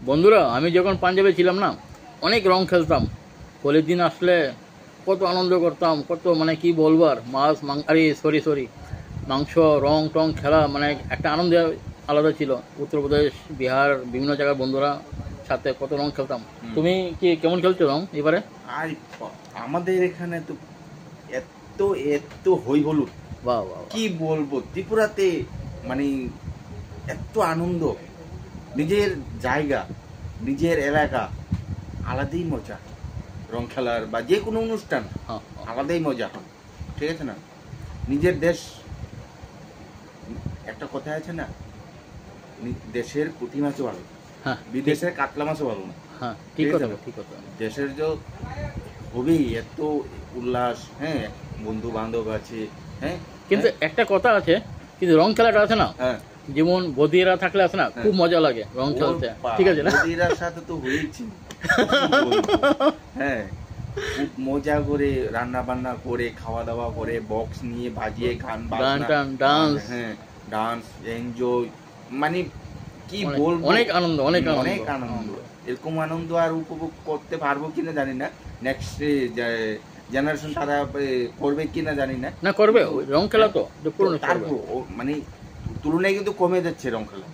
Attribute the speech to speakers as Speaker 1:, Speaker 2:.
Speaker 1: বন্ধুরা, আমি যখন পাঞ্জাবে ছিলাম না, অনেক রং খেলতাম। হোলির দিন আসলে কত আনন্দ করতাম, কত মানে কি বলবার, মাংস রং টং খেলা, মানে একটা আনন্দ আলাদা ছিল। উত্তরপ্রদেশ, বিহার, বিভিন্ন জায়গার বন্ধুরা সাথে কত রং খেলতাম। তুমি কি কেমন খেলছো রং এবারে?
Speaker 2: আর আমাদের এখানে তো এত এত হই হলুদ,
Speaker 1: বাহ বাহ,
Speaker 2: কি বলবো, ত্রিপুরাতে মানে এত আনন্দ, নিজের জায়গা, নিজের এলাকা, আলাদাই মজা। রং খেলার বা যে কোনো অনুষ্ঠান আলাদাই মজা হয়, ঠিক আছে না? নিজের দেশ, একটা কথা আছে না, দেশের পুঁটি মাছও ভালো, বিদেশের কাতলা মাছও ভালো না।
Speaker 1: হ্যাঁ, ঠিক কথা, ঠিক কথা।
Speaker 2: দেশের যে খুবই এত উল্লাস, হ্যাঁ, বন্ধু বান্ধব আছে, হ্যাঁ,
Speaker 1: কিন্তু একটা কথা আছে, কিন্তু রং খেলাটা আছে না,
Speaker 2: হ্যাঁ,
Speaker 1: যেমন বদিরা থাকলে আছে না, খুব মজা লাগে রং খেলতে, ঠিক আছে না?
Speaker 2: বদিরার সাথে তো হয়েছি, হ্যাঁ, খুব মজা করে রান্না বান্না করে, খাওয়া দাওয়া করে, বক্স নিয়ে বাজিয়ে গান
Speaker 1: ডান্স,
Speaker 2: হ্যাঁ, ডান্স এনজয়, মানে কি বলবো,
Speaker 1: অনেক আনন্দ, অনেক
Speaker 2: অনেক আনন্দ। এরকম আনন্দ আর উপভোগ করতে পারবো কিনা জানি না, নেক্সট জেনারেশন তারা করবে কিনা জানি না।
Speaker 1: না, করবে, রং খেলা তো
Speaker 2: তারপর মানে তুলনায় কিন্তু কমে যাচ্ছে রং খেলা।